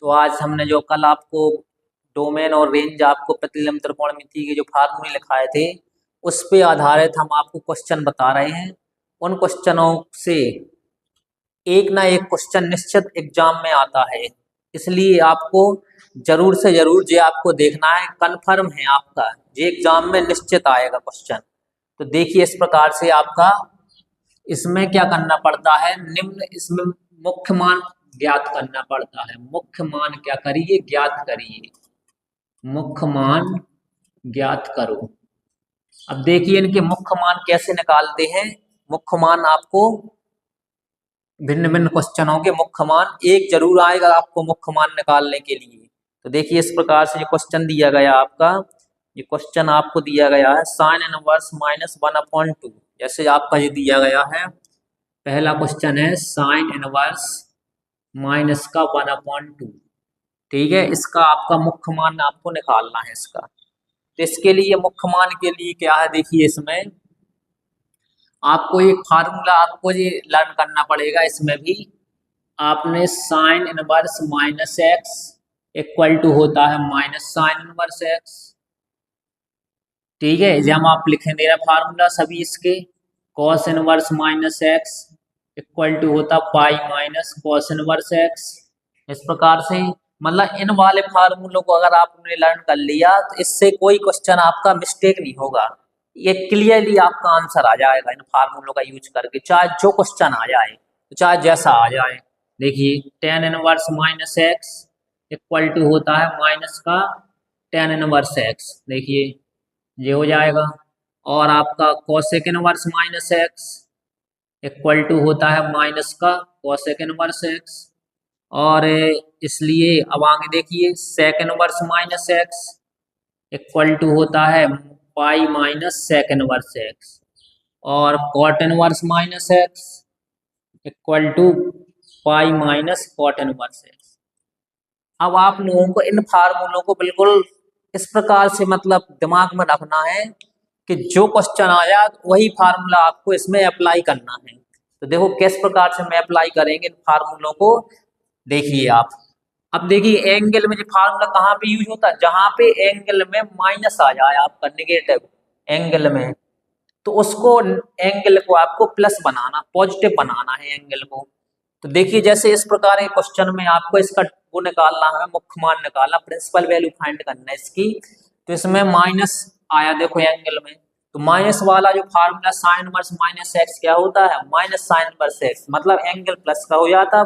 तो आज हमने जो कल आपको डोमेन और रेंज आपको प्रतिलंब त्रिकोणमिति के जो फार्मूले लिखाए थे उस पे आधारित हम आपको क्वेश्चन बता रहे हैं। उन क्वेश्चनों से एक ना एक क्वेश्चन निश्चित एग्जाम में आता है, इसलिए आपको जरूर से जरूर ये आपको देखना है, कन्फर्म है आपका ये एग्जाम में निश्चित आएगा क्वेश्चन। तो देखिए इस प्रकार से आपका इसमें क्या करना पड़ता है, निम्न इसमें मुख्य मान ज्ञात करना पड़ता है। मुख्य मान क्या करिए, ज्ञात करिए, मुख्य मान ज्ञात करो। अब देखिए इनके मुख्य मान कैसे निकालते हैं। मुख्य मान आपको भिन्न भिन्न क्वेश्चनों के मुख्य मान एक जरूर आएगा आपको मुख्य मान निकालने के लिए। तो देखिए इस प्रकार से ये क्वेश्चन दिया गया आपका, ये क्वेश्चन आपको दिया गया है साइन इनवर्स -1/2। जैसे आपका ये दिया गया है, पहला क्वेश्चन है साइन इनवर्स माइनस का 1/2, ठीक है। इसका आपका मुख्य मान आपको निकालना है इसका। तो इसके लिए मुख्य मान के लिए क्या है, देखिए इसमें आपको एक फार्मूला आपको ये लर्न करना पड़ेगा। इसमें भी आपने sine inverse -x equal to होता है माइनस साइन इनवर्स x, ठीक है। जब आप लिखें दे रहा फार्मूला सभी इसके, cos inverse -x equal to होता pi minus cos inverse x। इस प्रकार से मतलब इन वाले फार्मूलों को अगर आपने लर्न कर लिया तो इससे कोई क्वेश्चन आपका मिस्टेक नहीं होगा, ये क्लियरली आपका आंसर आ जाएगा इन फार्मूलों का यूज करके, चाहे जो क्वेश्चन आ जाए, चाहे जैसा आ जाए। देखिए tan inverse -x equal to होता है माइनस का tan इनवर्स x, देखिए ये हो जाएगा। और आपका cosec inverse -x equal to होता है माइनस का कोसेक इनवर्स x। और इसलिए अब आगे देखिए sec inverse -x equal to होता है pi minus sec inverse x। और cot inverse -x equal to pi minus cot inverse x। अब आप लोगों को इन फार्मूलों को बिल्कुल इस प्रकार से मतलब दिमाग में रखना है कि जो क्वेश्चन आया वही फार्मूला आपको इसमें अप्लाई करना है। तो देखो किस प्रकार से मैं अप्लाई करेंगे इन फार्मूलों को, देखिए आप। अब देखिए एंगल में जो फार्मूला कहाँ पे यूज होता है, जहां पे एंगल में माइनस आ जाए आपका नेगेटिव एंगल में, तो उसको एंगल को आपको प्लस बनाना, पॉजिटिव बनाना है एंगल को। तो देखिए जैसे इस प्रकार के क्वेश्चन में आपको इसका वो निकालना है, मुख्य मान निकालना, प्रिंसिपल वैल्यू फाइंड करना है इसकी। तो इसमें माइनस आया देखो एंगल में, तो माइनस वाला जो फार्मूला साइन इनवर्स -x क्या होता है, माइनस साइन इनवर्स x, मतलब एंगल प्लस का हो जाता,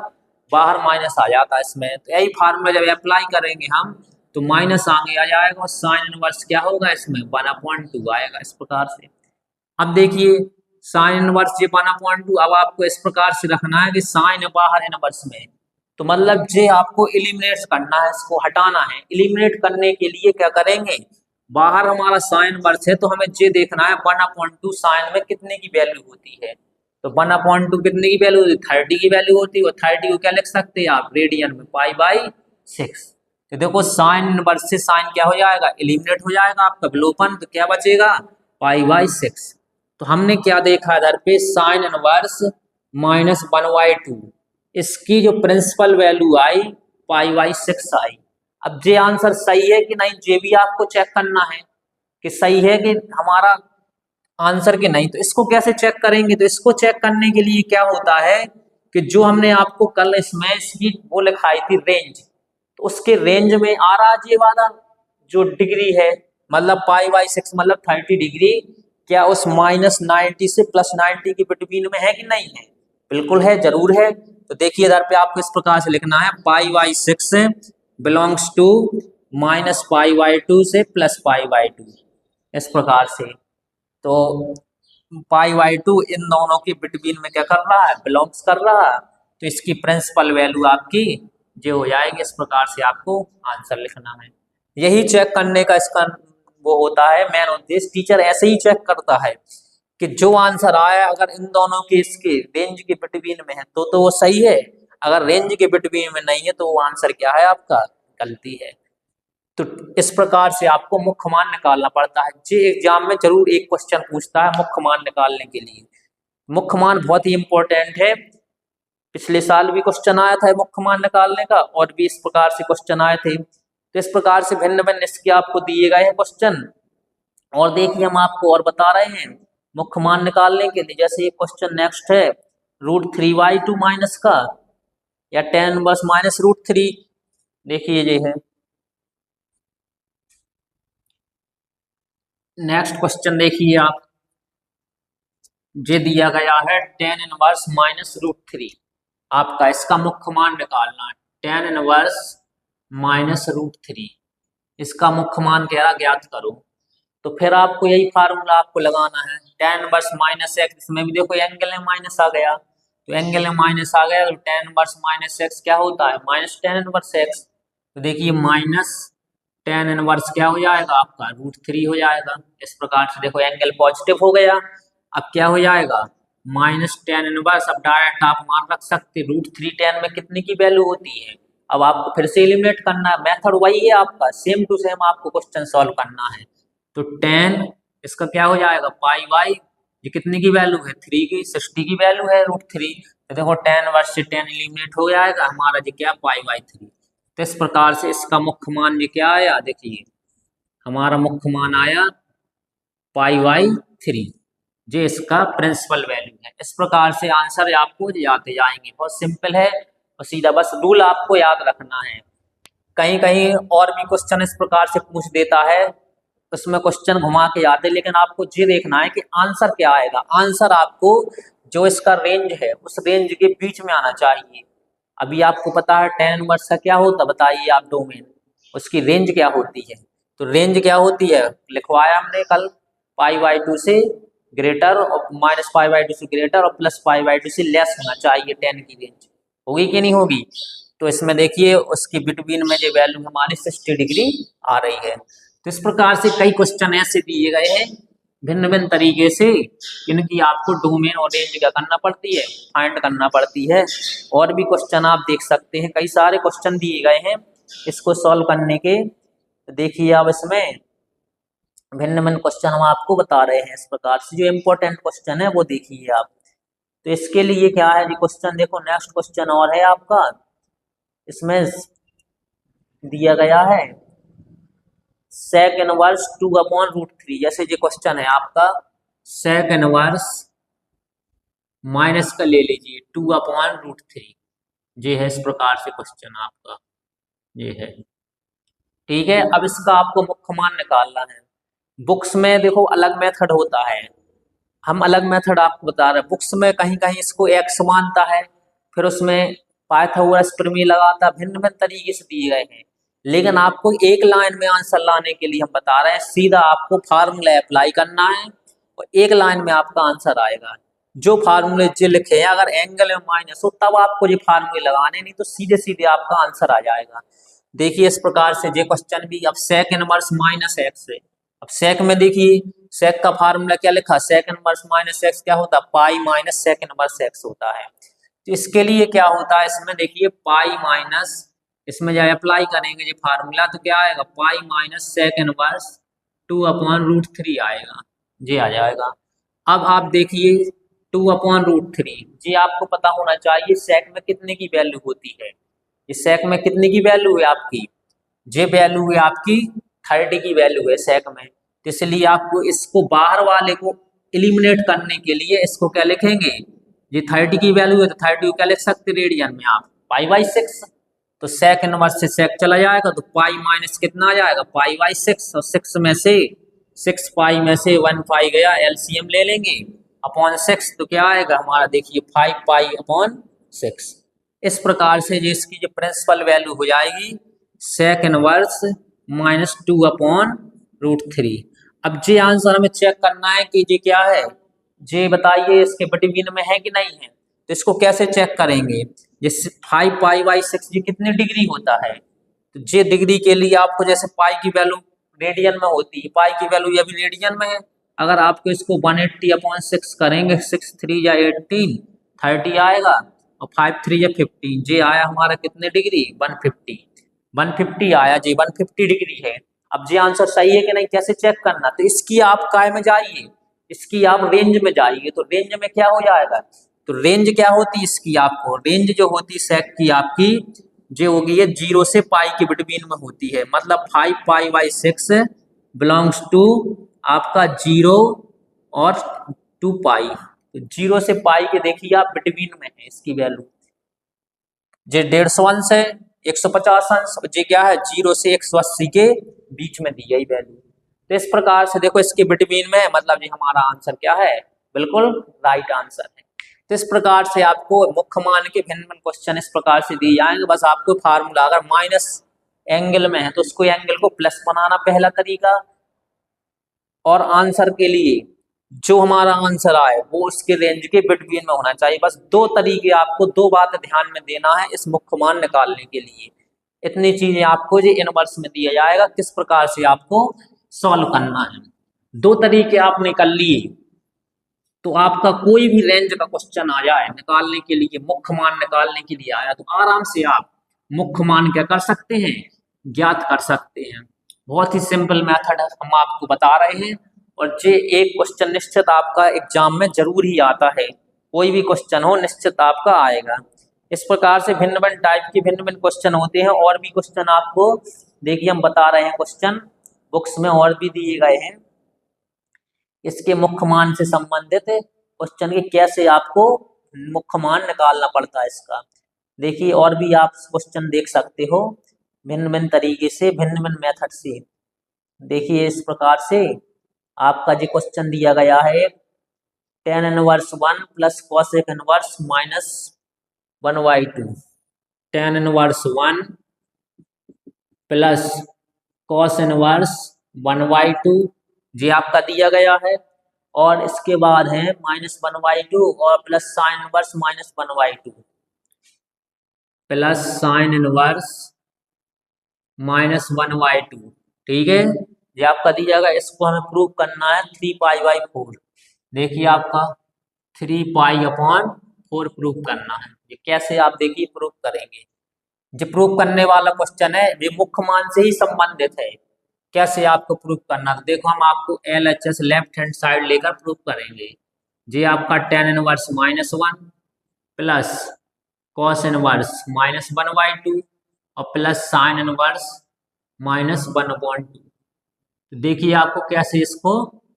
बाहर माइनस आ जाता इसमें। तो यही फार्मूला जब अप्लाई करेंगे हम तो माइनस आगे आ जाएगा और साइन इनवर्स क्या होगा इसमें 1/2 आएगा इस प्रकार से। अब देखिए साइन इनवर्स जे 1/2, अब आपको इस प्रकार से रखना है कि साइन बाहर इनवर्स में, तो मतलब जे आपको एलिमिनेट करना है, इसको हटाना है। एलिमिनेट करने के लिए क्या करेंगे, बाहर हमारा साइन इनवर्स है तो हमें जे देखना है 1/2 साइन में कितने की वैल्यू होती है। तो 1/2 कितने की वैल्यू होती है, 30 की वैल्यू होती है। और 30 को क्या लिख सकते हैं आप, रेडियन में पाई/6। तो देखो साइन इनवर्स से साइन क्या हो जाएगा, एलिमिनेट हो जाएगा आपका विलोपन, तो क्या बचेगा पाई/6। तो हमने क्या देखा इधर पे, साइन इनवर्स -1/2, इसकी जो प्रिंसिपल वैल्यू आई पाई/6 आई। अब ये आंसर सही है कि नहीं, ये भी आपको चेक करना है कि सही है कि हमारा आंसर के नहीं। तो इसको कैसे चेक करेंगे, तो इसको चेक करने के लिए क्या होता है कि जो हमने आपको कल इसमें इसकी वो लिखाई थी रेंज, तो उसके रेंज में आ रहा ये वाला जो डिग्री है, मतलब पाई/6 मतलब 30 डिग्री, क्या उस -90 से +90 के बिटवीन में है कि नहीं है, बिल्कुल है, जरूर है। तो देखिए इधर पे आपको इस प्रकार से लिखना है पाई/6 बिलोंग्स टू -पाई/2 से +पाई/2, इस प्रकार से। तो पाई/2 इन दोनों के बिटवीन में क्या कर रहा है, बिलोंग्स कर रहा है। तो इसकी प्रिंसिपल वैल्यू आपकी जो हो जाएगी, इस प्रकार से आपको आंसर लिखना है। यही चेक करने का इसका वो होता है मेन उद्देश्य। टीचर ऐसे ही चेक करता है कि जो आंसर आया अगर इन दोनों के इसके रेंज के बिटवीन में है तो वो सही है, अगर रेंज के बिटवीन में नहीं है तो वो आंसर क्या है आपका, गलती है। तो इस प्रकार से आपको मुख्य मान निकालना पड़ता है। जे एग्जाम में जरूर एक क्वेश्चन पूछता है मुख्य मान निकालने के लिए। मुख्य मान बहुत ही इंपॉर्टेंट है। पिछले साल भी क्वेश्चन आया था मुख्य मान निकालने का, और भी इस प्रकार से क्वेश्चन आए थे। तो इस प्रकार से भिन्न भिन्न इसके आपको दिए गए हैं क्वेश्चन। और देखिए हम आपको और बता रहे हैं मुख्य मान निकालने के लिए। जैसे ये क्वेश्चन नेक्स्ट है √3/2 माइनस का, या tan इनवर्स माइनस √3। देखिए ये है नेक्स्ट क्वेश्चन। देखिए आप, ये दिया गया है tan इनवर्स माइनस √3। आपका इसका मुख्य मान निकालना है, tan इनवर्स माइनस √3। इसका मुख्य मान कह रहा ज्ञात करो। तो फिर आपको यही फार्मूला आपको लगाना है, tan इनवर्स माइनस एक्स। इसमें भी देखो एंगल में माइनस आ गया, तो एंगल में माइनस आ गया तो tan इनवर्स माइनस एक्स क्या होता है, माइनस tan इनवर्स एक्स। तो देखिए माइनस tan इनवर्स क्या हो जाएगा आपका √3 हो जाएगा। इस प्रकार से देखो एंगल पॉजिटिव हो गया। अब क्या हो जाएगा माइनस tan इनवर्स। अब डायरेक्ट आप मान रख सकते √3 tan में कितने की वैल्यू होती है। अब आपको फिर से एलिमिनेट करना है, मेथड वही है आपका, सेम टू सेम आपको क्वेश्चन सॉल्व करना है। तो tan इसका क्या हो जाएगा पाई/, ये कितने की वैल्यू है 3 की, 60 की वैल्यू है √3। तो देखो tan इनवर्स से tan एलिमिनेट हो जाएगा, हमारा ये क्या पाई/3। तो इस प्रकार से इसका मुख्य मान ये क्या आया, देखिए हमारा मुख्य मान आया पाई/3। ये इसका प्रिंसिपल वैल्यू है। इस प्रकार से आंसर आपको जाते जाएंगे, बहुत सिंपल है और सीधा, बस रूल आपको याद रखना है। कहीं कहीं और भी क्वेश्चन इस प्रकार से पूछ देता है, उसमें क्वेश्चन घुमा के आते, लेकिन आपको ये देखना है कि आंसर क्या आएगा। आंसर आपको जो इसका रेंज है उस रेंज के बीच में आना चाहिए। अभी आपको पता है tan इनवर्स का क्या होता, बताइए आप डोमेन, उसकी रेंज क्या होती है। तो रेंज क्या होती है लिखवाया हमने कल, पाई/2 से ग्रेटर और माइनस पाई/2 से ग्रेटर और प्लस पाई/2 से लेस होना चाहिए tan की रेंज। होगी कि नहीं होगी। तो इसमें देखिए उसकी बिटवीन में जो वैल्यू हमारी 60 डिग्री आ रही है। तो इस प्रकार से कई क्वेश्चन ऐसे दिए गए हैं भिन्न भिन्न तरीके से, इनकी आपको डोमेन और रेंज क्या करना पड़ती है, फाइंड करना पड़ती है। और भी क्वेश्चन आप देख सकते हैं, कई सारे क्वेश्चन दिए गए हैं इसको सॉल्व करने के। देखिए अब इसमें भिन्न भिन्न क्वेश्चन हम आपको बता रहे हैं। इस प्रकार से जो इम्पोर्टेंट क्वेश्चन है वो देखिए आप। तो इसके लिए क्या है जी क्वेश्चन, देखो नेक्स्ट क्वेश्चन और है आपका, इसमें दिया गया है sec इनवर्स 2/√3। जैसे ये क्वेश्चन है आपका sec इनवर्स माइनस का ले लीजिए 2/√3। ये है इस प्रकार से क्वेश्चन आपका, ये है ठीक है। अब इसका आपको मुख्य मान निकालना है। बुक्स में देखो अलग मेथड होता है, हम अलग मेथड आपको बता रहे हैं। बुक्स में कहीं कहीं इसको x मानता है, फिर उसमें पाइथागोरस प्रमेय लगाता, भिन्न भिन्न तरीके से दिए गए हैं। लेकिन आपको एक लाइन में आंसर लाने के लिए हम बता रहे हैं, सीधा आपको फार्मूला अप्लाई करना है और एक लाइन में आपका आंसर आएगा। जो फार्मूले जो लिखे हैं, अगर एंगल में माइनस हो तब आपको ये फार्मूले लगाने, नहीं तो सीधे सीधे आपका आंसर आ जाएगा। देखिए इस प्रकार से ये क्वेश्चन भी, अब sec इनवर्स माइनस एक्स है। अब sec में देखिए sec का फार्मूला क्या लिखा, sec इनवर्स माइनस एक्स क्या होता है, pi minus sec inverse x होता है। तो इसके लिए क्या होता है, इसमें देखिए पाई माइनस, इसमें जब अप्लाई करेंगे जो फार्मूला तो क्या आएगा, पाई माइनस sec इनवर्स 2/√3 आएगा, ये आ जाएगा। अब आप देखिए 2/√3, ये आपको पता होना चाहिए sec में कितने की वैल्यू होती है। ये sec में कितने की वैल्यू है आपकी, ये वैल्यू है आपकी 30 की वैल्यू है sec में। तो इसलिए आपको इसको बाहर वाले को एलिमिनेट करने के लिए इसको क्या लिखेंगे, ये 30 की वैल्यू है तो 30 को क्या लिख सकते रेडियन में आप पाई/6। तो sec इनवर्स से sec चला जाएगा तो पाई माइनस कितना आ जाएगा पाई/6, और 6 में से 6 पाई में से 1 पाई गया, एलसीएम ले लेंगे अपॉन 6, तो क्या आएगा हमारा देखिए 5 पाई/6। इस प्रकार से जो इसकी जो प्रिंसिपल वैल्यू हो जाएगी sec इनवर्स माइनस 2/√3। अब ये आंसर हमें चेक करना है कि ये क्या है, ये बताइए इसके बिटवीन में है कि नहीं है। तो इसको कैसे चेक करेंगे, ये 5 पाई/6 ये कितनी डिग्री होता है। तो ये डिग्री के लिए आपको, जैसे पाई की वैल्यू रेडियन में होती है, पाई की वैल्यू ये भी रेडियन में है। अगर आपको इसको 180/6 करेंगे, 6 3 या 18 30 आएगा और 5 3 या 15, ये आया हमारा कितने डिग्री 150 आया जी, 150 डिग्री है। अब ये आंसर सही है कि नहीं कैसे चेक करना, तो इसकी आप काय में जाइए, इसकी आप रेंज में जाइए। तो रेंज में क्या हो जाएगा, तो रेंज क्या होती है इसकी, आपको रेंज जो होती सेक की आपकी जो होगी ये 0 से पाई के बिटवीन में होती है, मतलब 5 पाई/6 बिलोंग्स टू आपका 0 और 2 पाई। तो 0 से पाई के देखिए आप बिटवीन में है इसकी वैल्यू। जे 150 अंश है, 150 अंश, जे क्या है 0 से 180 के बीच में दी गई वैल्यू। तो इस प्रकार से देखो इसके बिटवीन में, मतलब ये हमारा आंसर क्या है, बिल्कुल राइट आंसर है। तो इस प्रकार से आपको मुख्य मान के भिन्न भिन्न क्वेश्चन इस प्रकार से दिए जाएंगे। बस आपको फार्मूला, अगर माइनस एंगल में है तो उसको एंगल को प्लस बनाना पहला तरीका, और आंसर के लिए जो हमारा आंसर आए वो उसके रेंज के बिटवीन में होना चाहिए। बस दो तरीके, आपको दो बातें ध्यान में देना है इस मुख्य मान निकालने के लिए। इतनी चीजें आपको जो इनवर्स में दिया जाएगा, किस प्रकार से आपको सॉल्व करना है। दो तरीके आपने कर लिए तो आपका कोई भी रेंज का क्वेश्चन आ जाए निकालने के लिए, मुख्य मान निकालने के लिए आया, तो आराम से आप मुख्य मान क्या कर सकते हैं, ज्ञात कर सकते हैं। बहुत ही सिंपल मेथड हम आपको बता रहे हैं। और ये एक क्वेश्चन निश्चित आपका एग्जाम में जरूर ही आता है, कोई भी क्वेश्चन हो निश्चित आपका आएगा। इस प्रकार से भिन्न भिन्न टाइप के भिन्न भिन्न क्वेश्चन होते हैं। और भी क्वेश्चन आपको देखिए हम बता रहे हैं, क्वेश्चन बुक्स में और भी दिए गए हैं इसके मुख्य मान से संबंधित क्वेश्चन के, कैसे आपको मुख्य मान निकालना पड़ता है इसका। देखिए और भी आप क्वेश्चन देख सकते हो भिन्न भिन्न तरीके से, भिन्न भिन्न मेथड से। देखिए इस प्रकार से आपका जो क्वेश्चन दिया गया है, tan inverse 1 plus cosec inverse minus 1/2, tan inverse 1 plus cos inverse 1/2 जी आपका दिया गया है। और इसके बाद है -1/2 और plus sine inverse -1/2 plus sine inverse -1/2। ठीक है, ये आपका दिया गया, इसको हमें प्रूव करना है 3π/4। देखिए आपका 3π/4 प्रूव करना है। ये कैसे आप देखिए प्रूव करेंगे। जो प्रूव करने वाला क्वेश्चन है ये मुख्य मान से ही संबंधित है। कैसे आपको प्रूव करना, तो देखो हम आपको LHS लेफ्ट हैंड साइड लेकर प्रूव करेंगे। ये आपका tan inverse -1 plus cos inverse -1/2 और प्लस साइन इनवर्स -1/2। तो देखिए आपको कैसे इसको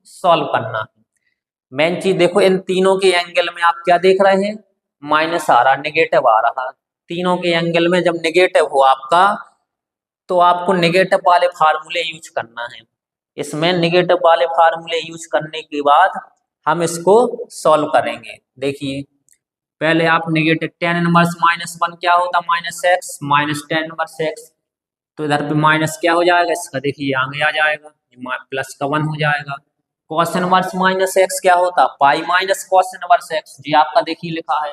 सॉल्व करना है। मेन चीज देखो, इन तीनों के एंगल में आप क्या देख रहे हैं, माइनस आ रहा, नेगेटिव आ रहा। तीनों के एंगल में जब नेगेटिव हो आपका तो आपको नेगेटिव वाले फार्मूले यूज करना है। इसमें नेगेटिव वाले फार्मूले यूज करने के बाद हम इसको सॉल्व करेंगे। देखिए पहले आप नेगेटिव tan इनवर्स -1 क्या होता, -x minus tan inverse x, तो इधर पे माइनस क्या हो जाएगा इसका, देखिए आगे आ जाएगा, प्लस का 1 हो जाएगा। cos इनवर्स -x क्या होता, pi minus cos inverse x, जी आपका देखिए लिखा है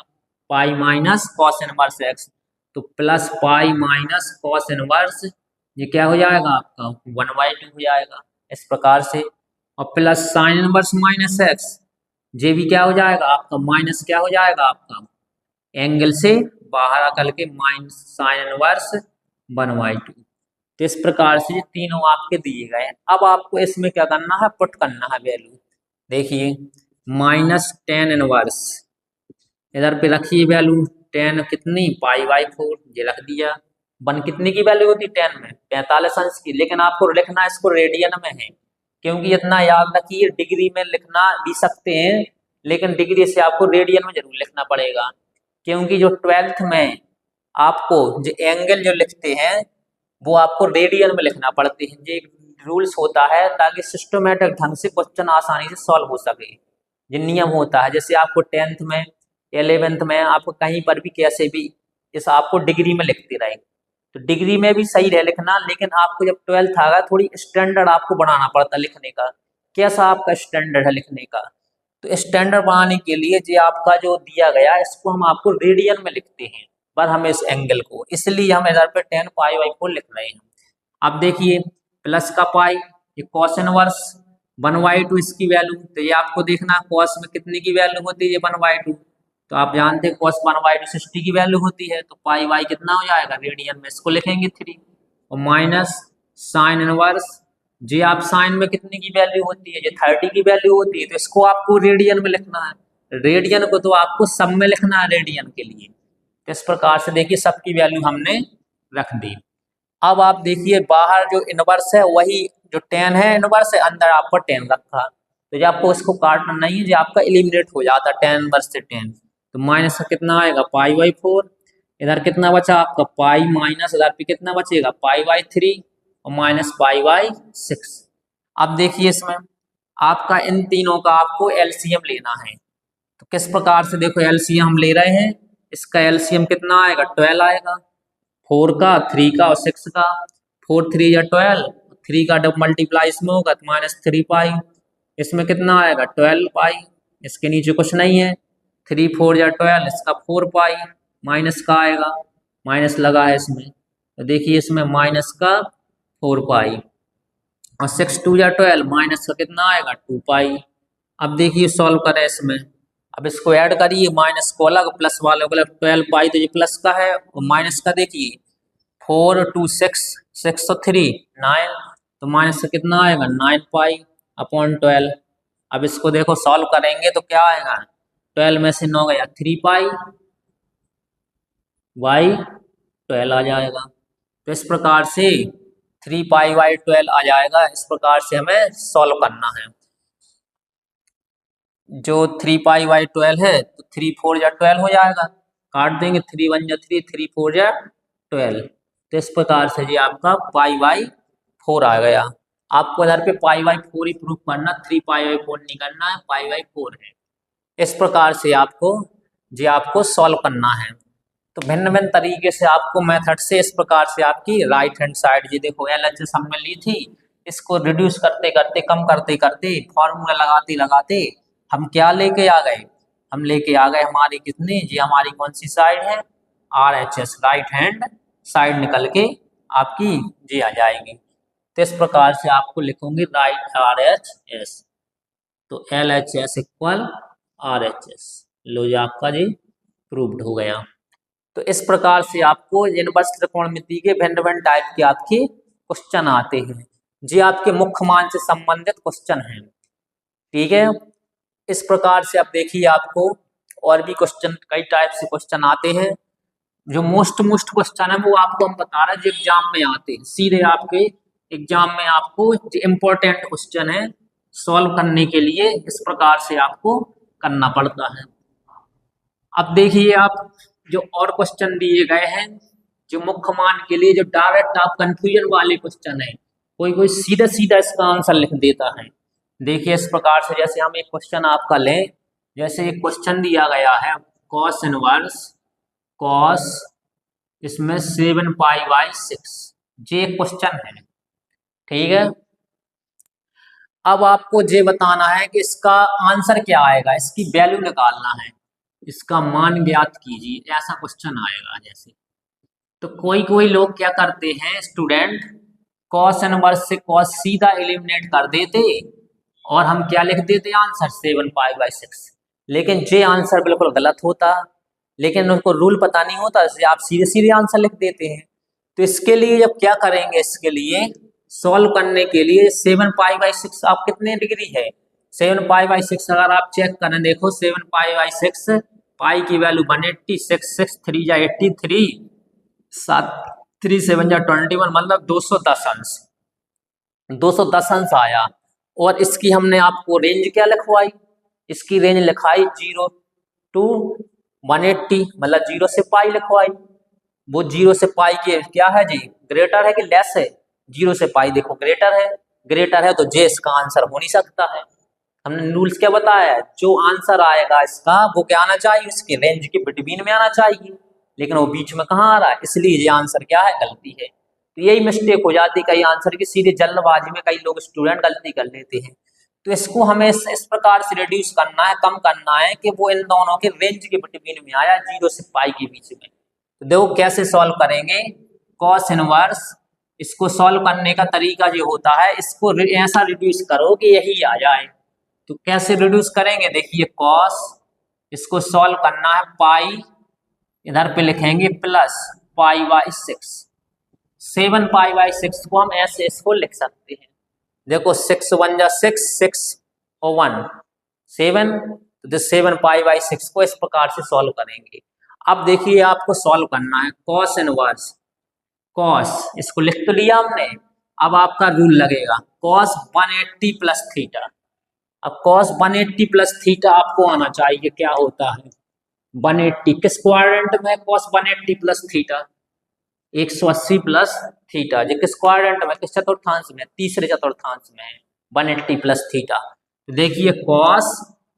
pi minus cos inverse x, तो plus pi minus cos inverse, ये क्या हो जाएगा आपका 1/2 हो जाएगा इस प्रकार से। और प्लस साइन इनवर्स -x, ये भी क्या हो जाएगा आपका, माइनस क्या हो जाएगा आपका, एंगल से बाहर आकर के माइनस साइन इनवर्स 1/2। तो इस प्रकार से तीनों आपके दिए गए हैं। अब आपको इसमें क्या करना है, पुट करना है वैल्यू। देखिए -tan इनवर्स इधर पे रखिए वैल्यू, tan कितनी π/4, ये रख दिया। 1 कितनी की वैल्यू होती tan में, 45 अंश की, लेकिन आपको लिखना इसको रेडियन में है, क्योंकि इतना याद रखिए डिग्री में लिखना भी सकते हैं लेकिन डिग्री से आपको रेडियन में जरूर लिखना पड़ेगा, क्योंकि जो 12th में आपको जो एंगल जो लिखते हैं वो आपको रेडियन में लिखना पड़ते हैं। ये रूल्स होता है ताकि सिस्टमेटिक ढंग से क्वेश्चन आसानी से सॉल्व हो सके। ये नियम होता है, जैसे आपको 10th में 11th में आपको कहीं पर भी कैसे भी इस आपको डिग्री में लिखते रहे, तो डिग्री में भी सही रहे लिखना, लेकिन आपको जब 12th आ गया थोड़ी स्टैंडर्ड आपको बनाना पड़ता लिखने का। कैसा आपका स्टैंडर्ड है लिखने का, तो स्टैंडर्ड बनाने के लिए जो आपका जो दिया गया इसको हम आपको रेडियन में लिखते हैं पर हमें इस एंगल को, इसलिए हम इधर पे tan π/4 लिख रहे हैं। अब देखिए प्लस का पाई, ये cos इनवर्स 1/2 इसकी वैल्यू, तो ये आपको देखना cos में कितने की वैल्यू होती है 1/2, तो आप जानते हैं cos 1/2 60 की वैल्यू होती है, तो पाई कितना हो जाएगा रेडियन में, इसको लिखेंगे 3 और माइनस साइन इनवर्स, जी आप साइन में कितने की वैल्यू होती है, ये 30 की वैल्यू होती है, तो इसको आपको रेडियन में लिखना है, रेडियन को तो आपको सब में लिखना है रेडियन के लिए। तो इस प्रकार से देखिए सबकी वैल्यू हमने रख दी। अब आप देखिए बाहर जो इनवर्स है वही जो टेन है इनवर्स है, अंदर आपको टेन रखा, तो जो आपको इसको काटना नहीं है, जो आपका एलिमिनेट हो जाता है टेन इनवर्स से टेन। तो माइनस का कितना आएगा पाई बाई 4, इधर कितना बचा आपका पाई माइनस, इधर पे कितना बचेगा पाई बाई 3 और माइनस पाई बाई 6। अब देखिए इसमें आपका इन तीनों का आपको एलसीएम लेना है। तो किस प्रकार से देखो एलसीएम हम ले रहे हैं, इसका एलसीएम कितना आएगा 12 आएगा, 4 का 3 का और 6 का, 4 3 या 12, 3 का डब मल्टीप्लाई इसमें होगा तो माइनस 3 पाई, इसमें कितना आएगा 12 पाई, इसके नीचे कुछ नहीं है, 3 4 या 12, इसका 4 पाई, माइनस का आएगा, माइनस लगा है इसमें, तो देखिए इसमें माइनस का 4 पाई और 6 2 या 12, माइनस का कितना आएगा 2 पाई। अब देखिए सॉल्व करें इसमें, अब इसको ऐड करिए, माइनस को अलग प्लस वाले को अलग, 12 पाई तो ये प्लस का है और माइनस का देखिए 4 2 6 6 और 3 9, तो माइनस का कितना आएगा 9 पाई अपॉन 12। अब इसको देखो सॉल्व करेंगे तो क्या आएगा, 12 में से 9 गया 3 पाई बाई 12 आ जाएगा। तो इस प्रकार से 3 पाई बाई 12 आ जाएगा। इस प्रकार से हमें सॉल्व करना है। जो 3 पाई बाई 12 है तो 3 4 या 12 हो जाएगा, काट देंगे 3 1 या 3 3 4 या 12। तो इस प्रकार से जी आपका पाई बाई 4 आ गया। आपको इधर पे पाई बाई 4 ही प्रूफ करना, 3 पाई बाई 4 नहीं करना है, पाई बाई 4 है। इस प्रकार से आपको सॉल्व करना है। तो भिन्न भिन्न तरीके से आपको मेथड से इस प्रकार से आपकी राइट हैंड साइड ये देखो एलएचएस हमने ली थी, इसको रिड्यूस करते करते कम करते करते फॉर्मूला लगाते लगाते हम क्या लेके आ गए, हम लेके आ गए हमारी कितनी जी हमारी कौन सी साइड है आरएचएस, राइट हैंड साइड निकल के आपकी जी आ जाएगी। तो इस प्रकार से आपको लिखोगे राइट आरएचएस, तो एलएचएस इक्वल आरएचएस, लो जी आपका जी प्रूव्ड हो गया। तो इस प्रकार से आपको इनवर्स त्रिकोणमिति के भिन्न भिन्न टाइप के आपके क्वेश्चन आते हैं, जी आपके मुख्य मान से संबंधित क्वेश्चन हैं। ठीक है, इस प्रकार से आप देखिए आपको और भी क्वेश्चन कई टाइप से क्वेश्चन आते हैं। जो मोस्ट क्वेश्चन है वो आपको हम बता रहे हैं जो एग्जाम में आते हैं, सीधे आपके एग्जाम में आपको इम्पोर्टेंट क्वेश्चन है सॉल्व करने के लिए इस प्रकार से आपको करना पड़ता है। अब देखिए आप जो और क्वेश्चन दिए गए हैं जो मुख्य मान के लिए, जो डायरेक्ट आप कंफ्यूजन वाले क्वेश्चन है, कोई कोई सीधा सीधा इसका आंसर लिख देता है। देखिए इस प्रकार से जैसे हम एक क्वेश्चन आपका लें, जैसे एक क्वेश्चन दिया गया है कॉस इनवर्स कॉस इसमें 7 पाई बाई 6, ये एक क्वेश्चन है। ठीक है, अब आपको ये बताना है कि इसका आंसर क्या आएगा, इसकी वैल्यू निकालना है, इसका मान ज्ञात कीजिए, ऐसा क्वेश्चन आएगा। जैसे तो कोई कोई लोग क्या करते हैं स्टूडेंट, कॉस इनवर्स से कॉस सीधा एलिमिनेट कर देते और हम क्या लिख देते आंसर 7 पाई बाई 6, लेकिन ये आंसर बिल्कुल गलत होता, लेकिन उनको रूल पता नहीं होता इसलिए आप सीधे सीधे आंसर लिख देते हैं। तो इसके लिए जब क्या करेंगे, इसके लिए सॉल्व करने के लिए 7 पाई बाई 6 आप कितने डिग्री है 7 पाई बाई 6 अगर आप चेक करें, देखो 7 पाई बाई 6 पाई की वैल्यू 180, 6 6 3 या 83, 7 3 7 या 21 मतलब 210 अंश, 210 अंश आया। और इसकी हमने आपको रेंज क्या लिखवाई, इसकी रेंज लिखाई 0 to 180 मतलब 0 से पाई लिखवाई। वो 0 से पाई के क्या है जी ग्रेटर है कि लेस है, 0 से पाई देखो ग्रेटर है, ग्रेटर है तो जे इसका आंसर हो नहीं सकता है। हमने रूल्स क्या बताया है, जो आंसर आएगा इसका वो क्या आना चाहिए, इसके रेंज के बिटवीन में आना चाहिए, लेकिन वो बीच में कहाँ आ रहा है, इसलिए ये आंसर क्या है गलती है। तो यही मिस्टेक हो जाती है कई आंसर की, सीधे जल्दबाजी में कई लोग स्टूडेंट गलती कर लेते हैं। तो इसको हमें इस प्रकार से रिड्यूस करना है, कम करना है कि वो इन दोनों के रेंज के बिटवीन में आया, 0 से पाई के बीच में। तो देखो कैसे सॉल्व करेंगे कॉस इनवर्स, इसको सॉल्व करने का तरीका जो होता है इसको ऐसा रिड्यूस करो कि यही आ जाए। तो कैसे रिड्यूस करेंगे, देखिए कॉस इसको सॉल्व करना है, पाई इधर पे लिखेंगे plus pi by 6, 7 pi by 6 को हम ऐसे इसको लिख सकते हैं। देखो 6 1 जा 6 6 और 1 7, तो जो 7π/6 को इस प्रकार से सॉल्व करेंगे। अब देखिए आपको सॉल्व करना है कॉस इनवर्स कॉस, इसको लिख तो लिया हमने। अब आपका रूल लगेगा कॉस 180 प्लस थीटा। अब कॉस 180 प्लस थीटा आपको आना चाहिए क्या होता है 180 किस क्वाड्रेंट में cos 180 plus theta 180 plus theta जो किस क्वाड्रेंट में किस चतुर्थांश में तीसरे चतुर्थांश में 180 प्लस थीटा। तो देखिए कॉस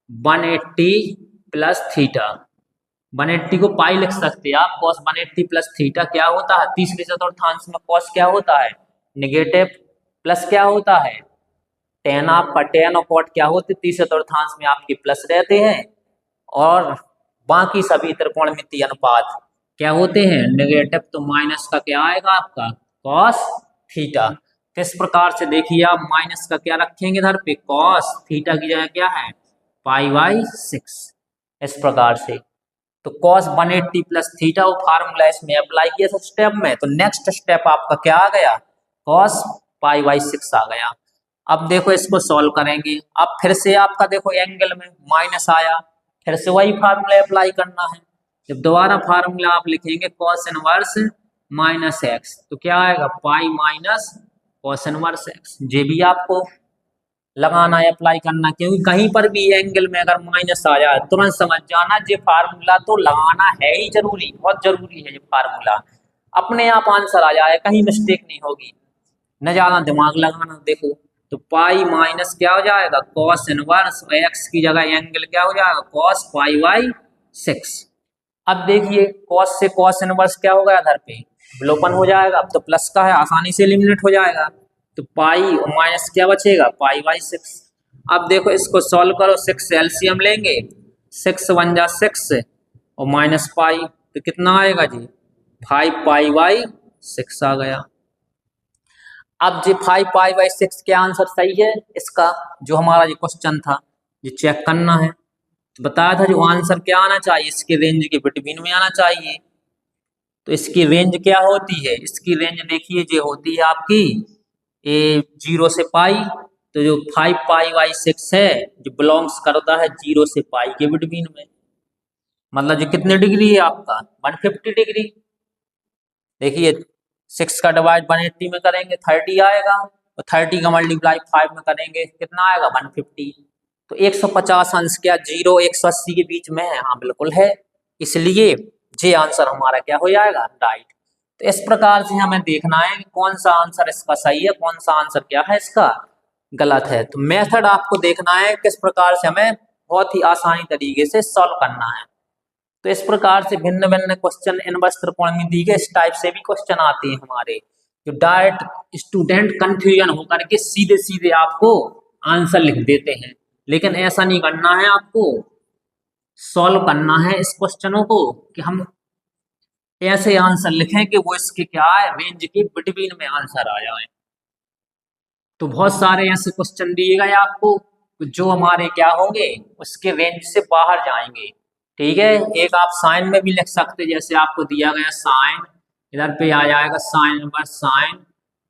180 प्लस थीटा 180 को पाई लिख सकते हैं आप कॉस 180 प्लस थीटा क्या होता है तीसरे चतुर्थांश में कॉस क्या होता है नेगेटिव प्लस क्या होता है टेन। आपका टेन और कॉट क्या होते तीसरे चतुर्थांश में आपके प्लस रहते हैं और बाकी सभी त्रिकोणमितीय अनुपात क्या होते हैं नेगेटिव। तो माइनस का क्या आएगा आपका कॉस थीटा। किस प्रकार से देखिए आप माइनस का क्या रखेंगे इधर पे कॉस थीटा की जगह क्या है π/6 इस प्रकार से। तो cos 180 प्लस थीटा वो फार्मूला इसमें अप्लाई किया था स्टेप में। तो नेक्स्ट स्टेप आपका क्या आ गया cos π/6 आ गया। अब देखो इसको सॉल्व करेंगे। अब फिर से आपका देखो एंगल में माइनस आया फिर से वही फार्मूला अप्लाई करना है। जब दोबारा फार्मूला आप लिखेंगे cos इनवर्स -x तो क्या आएगा pi minus cos inverse x। ये भी आपको लगाना है अप्लाई करना क्योंकि कहीं पर भी एंगल में अगर माइनस आ जाए तुरंत समझ जाना ये फार्मूला तो लगाना है ही जरूरी बहुत जरूरी है। ये फार्मूला अपने आप आंसर आ जाए कहीं मिस्टेक नहीं होगी न ज्यादा दिमाग लगाना। देखो तो पाई माइनस क्या हो जाएगा कॉस इनवर्स एक्स की जगह एंगल क्या हो जाएगा कॉस π/6। अब देखिए कॉस से कॉस इनवर्स क्या होगा इधर पे विलोपन हो जाएगा। अब तो प्लस का है आसानी से एलिमिनेट हो जाएगा। तो पाई और माइनस क्या बचेगा π/6। अब देखो इसको सॉल्व करो 6 से एलसीएम लेंगे 6 1 जा 6 और माइनस पाई तो कितना आएगा जी 5π/6 आ गया। अब जी 5π/6 क्या आंसर सही है इसका जो हमारा ये क्वेश्चन था ये चेक करना है। तो बताया था जो आंसर क्या आना चाहिए इसके रेंज के बिटवीन में आना चाहिए। तो इसकी रेंज क्या होती है इसकी रेंज देखिए जो होती है आपकी 0 से पाई। तो जो 5π/6 है जो बिलोंग्स करता है 0 से पाई के बिटवीन में मतलब जो कितने डिग्री है आपका 150 डिग्री। देखिए 6 का डिवाइड 180 में करेंगे 30 आएगा और 30 का मल्टीप्लाई 5 में करेंगे कितना आएगा 150। तो 150 अंश क्या 0 180 के बीच में है हाँ बिल्कुल है इसलिए ये आंसर हमारा क्या हो जाएगा राइट। तो इस प्रकार से हमें देखना है कि कौन सा आंसर इसका सही है कौन सा आंसर क्या है इसका गलत है। तो मेथड आपको देखना है किस प्रकार से हमें बहुत ही आसानी तरीके से सॉल्व करना है। तो इस प्रकार से भिन्न भिन्न क्वेश्चन इनवर्स त्रिकोणमिति के इस टाइप से भी क्वेश्चन आते हैं हमारे जो डायरेक्ट स्टूडेंट कंफ्यूजन होकर के सीधे सीधे आपको आंसर लिख देते हैं। लेकिन ऐसा नहीं करना है आपको सॉल्व करना है इस क्वेश्चनों को कि हम ऐसे आंसर लिखें कि वो इसके क्या है रेंज के बिटवीन में आंसर आ जाए। तो बहुत सारे ऐसे क्वेश्चन दिए गए आपको जो हमारे क्या होंगे उसके रेंज से बाहर जाएंगे। ठीक है एक आप साइन में भी लिख सकते जैसे आपको दिया गया साइन इधर पे आ जाएगा साइन इनवर्स साइन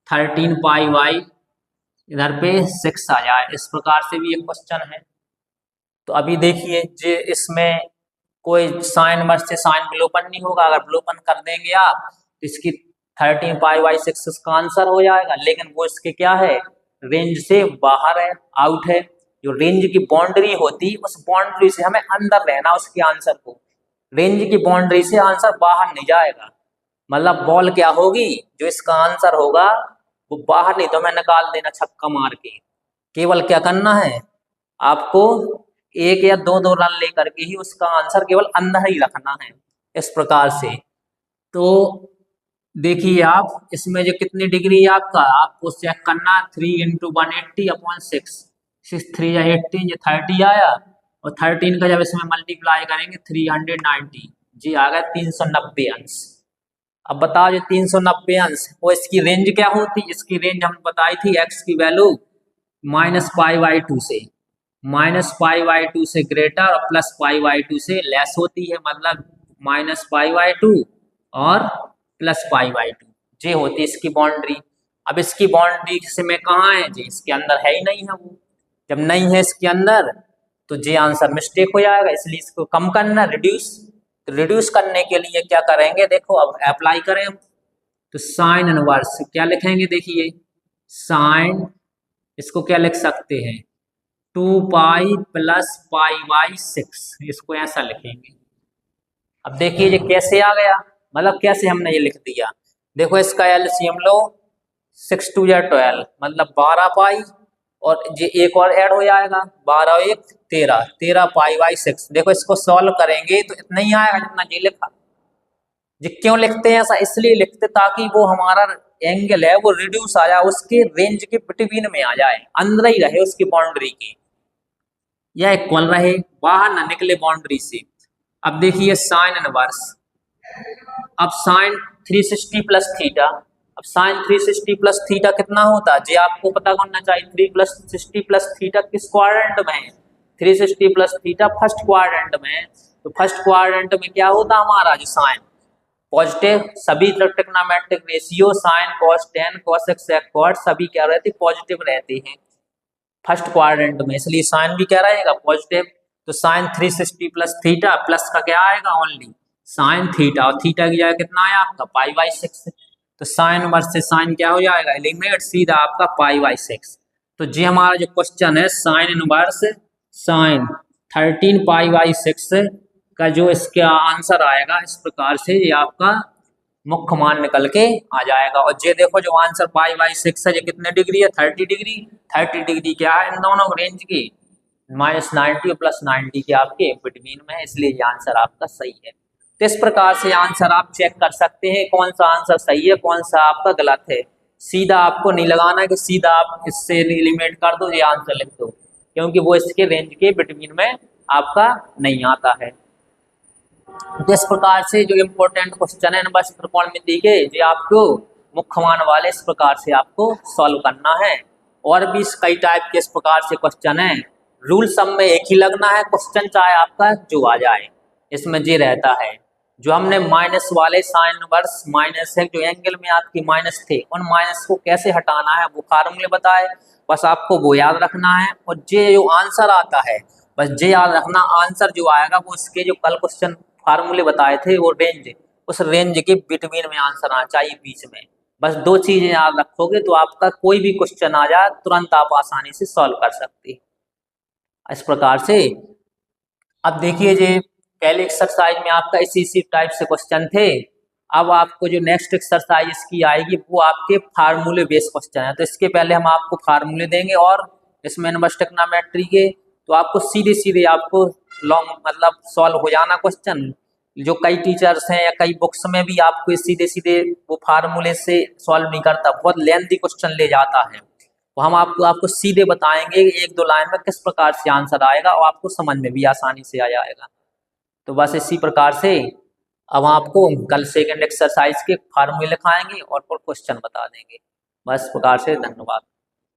13π/, इधर पे 6 आ जाए इस प्रकार से भी एक क्वेश्चन है। तो अभी देखिए जे इसमें कोई साइन इनवर्स से साइन विलोपन नहीं होगा। अगर विलोपन कर देंगे आप तो इसकी 13π/6 इसका आंसर हो जाएगा लेकिन वो इसके क्या है रेंज से बाहर है आउट है। जो रेंज की बाउंड्री होती उस बाउंड्री से हमें अंदर रहना उसके आंसर को रेंज की बाउंड्री से आंसर बाहर नहीं जाएगा। मतलब बॉल क्या होगी जो इसका आंसर होगा वो बाहर नहीं तो हमें निकाल देना छक्का मार के। केवल क्या करना है आपको 1 या 2 रन लेकर के ही उसका आंसर केवल अंदर ही रखना है इस प्रकार से। तो देखिए आप इसमें जो कितनी डिग्री है आपको चेक करना 3 × 180/6 6 3 या 18 ये 30 आया और 13 का जब इसमें मल्टीप्लाई करेंगे 390 जी आ गया 390 अंश। अब बताओ जो 390 अंश वो इसकी रेंज क्या होती इसकी रेंज हमने बताई थी x की वैल्यू -π/2 से -π/2 से ग्रेटर और +π/2 से लेस होती है मतलब -π/2 और +π/2 ये होती है इसकी बाउंड्री। अब इसकी बाउंड्री से में कहाँ है जी इसके अंदर है ही नहीं है वो। जब नहीं है इसके अंदर तो ये आंसर मिस्टेक हो जाएगा, इसलिए इसको कम करना, रिड्यूस। तो रिड्यूस करने के लिए क्या करेंगे, देखो अब अप्लाई करें हम। तो साइन इनवर्स क्या लिखेंगे, देखिए साइन, इसको क्या लिख सकते हैं 2 पाई प्लस पाई बाई 6, इसको ऐसा लिखेंगे। अब देखिए ये कैसे आ गया, मतलब कैसे हमने ये लिख दिया। देखो इसका एलसीएम लो, 6 2 या 12 मतलब 12 पाई, और ये एक और ऐड हो जाएगा 12 1 13, 13 पाई बाई 6। देखो इसको सॉल्व करेंगे तो इतना ही आएगा जितना ये लिखा। ये क्यों लिखते हैं ऐसा, इसलिए लिखते ताकि वो हमारा एंगल है वो रिड्यूस आ जाए, उसके रेंज के बिटवीन में आ जाए, अंदर ही रहे उसकी बाउंड्री की, या इक्वल रहे, बाहर ना निकले बाउंड्री से। अब देखिए साइन इनवर्स, अब साइन 360 प्लस थीटा, अब साइन 360 प्लस थीटा कितना होता है, ये आपको पता करना चाहिए। 3 प्लस 60 प्लस थीटा किस क्वाड्रेंट में है, 360 प्लस थीटा फर्स्ट क्वाड्रेंट में है। तो फर्स्ट क्वाड्रेंट में क्या होता है हमारा, जो साइन पॉजिटिव, सभी trigonometric ratio sine cos tan cosec sec cot सभी क्या रहते पॉजिटिव रहते हैं फर्स्ट क्वाड्रेंट में, इसलिए साइन भी क्या रहेगा पॉजिटिव। तो साइन 360 प्लस थीटा, प्लस का क्या आएगा ओनली साइन थीटा, और थीटा की जगह कितना आया आपका पाई बाई 6। तो साइन वर्स से साइन क्या हो जाएगा एलिमिनेट, सीधा आपका पाई बाई 6। तो ये हमारा जो क्वेश्चन है sine inverse sine 13 pi by 6 का जो इसका आंसर आएगा इस प्रकार से, ये आपका मुख्य मान निकल के आ जाएगा। और ये देखो जो आंसर पाई बाई 6 है ये कितने डिग्री है 30 डिग्री। 30 डिग्री क्या है इन दोनों रेंज की, -90 और +90 के आपके बिटवीन में है, इसलिए ये आंसर आपका सही है। तो इस प्रकार से आंसर आप चेक कर सकते हैं कौन सा आंसर सही है कौन सा आपका गलत है। सीधा आपको नहीं लगाना है कि सीधा आप इससे एलिमिनेट कर दो ये आंसर लिख दो, क्योंकि वो इसके रेंज के बिटवीन में आपका नहीं आता है। तो इस प्रकार से जो इम्पोर्टेंट क्वेश्चन है नंबर त्रिकोणमिति के, जो आपको मुख्य मान वाले इस प्रकार से आपको सॉल्व करना है। और भी कई टाइप के इस प्रकार से क्वेश्चन है, रूल सब में एक ही लगना है, क्वेश्चन चाहे आपका जो आ जाए इसमें ये रहता है। जो हमने माइनस वाले साइन इनवर्स माइनस है, जो एंगल में आपकी माइनस थे उन माइनस को कैसे हटाना है वो फार्मूले बताए, बस आपको वो याद रखना है। और ये जो आंसर आता है बस ये याद रखना, आंसर जो आएगा वो इसके जो कल क्वेश्चन फार्मूले बताए थे वो रेंज, उस रेंज के बिटवीन में आंसर आना चाहिए बीच में। बस दो चीजें याद रखोगे तो आपका कोई भी क्वेश्चन आ जाए तुरंत आप आसानी से सॉल्व कर सकते हैं इस प्रकार से। अब देखिए ये पहले एक्सरसाइज में आपका इसी टाइप से क्वेश्चन थे। अब आपको जो नेक्स्ट एक्सरसाइज इसकी आएगी वो आपके फार्मूले बेस्ड क्वेश्चन है। तो इसके पहले हम आपको फार्मूले देंगे और इसमें इनवर्स ट्रिग्नोमेट्री के, तो आपको सीधे सीधे आपको लॉन्ग मतलब सॉल्व हो जाना क्वेश्चन। जो कई टीचर्स हैं या कई बुक्स में भी आपको सीधे सीधे वो फार्मूले से सॉल्व नहीं करता, बहुत लेंथी क्वेश्चन ले जाता है। तो हम आपको सीधे बताएंगे एक दो लाइन में किस प्रकार से आंसर आएगा और आपको समझ में भी आसानी से आ जाएगा। तो बस इसी प्रकार से अब आपको कल सेकंड एक्सरसाइज के फार्मूले लिखाएंगे और क्वेश्चन बता देंगे। बस प्रकार से, धन्यवाद।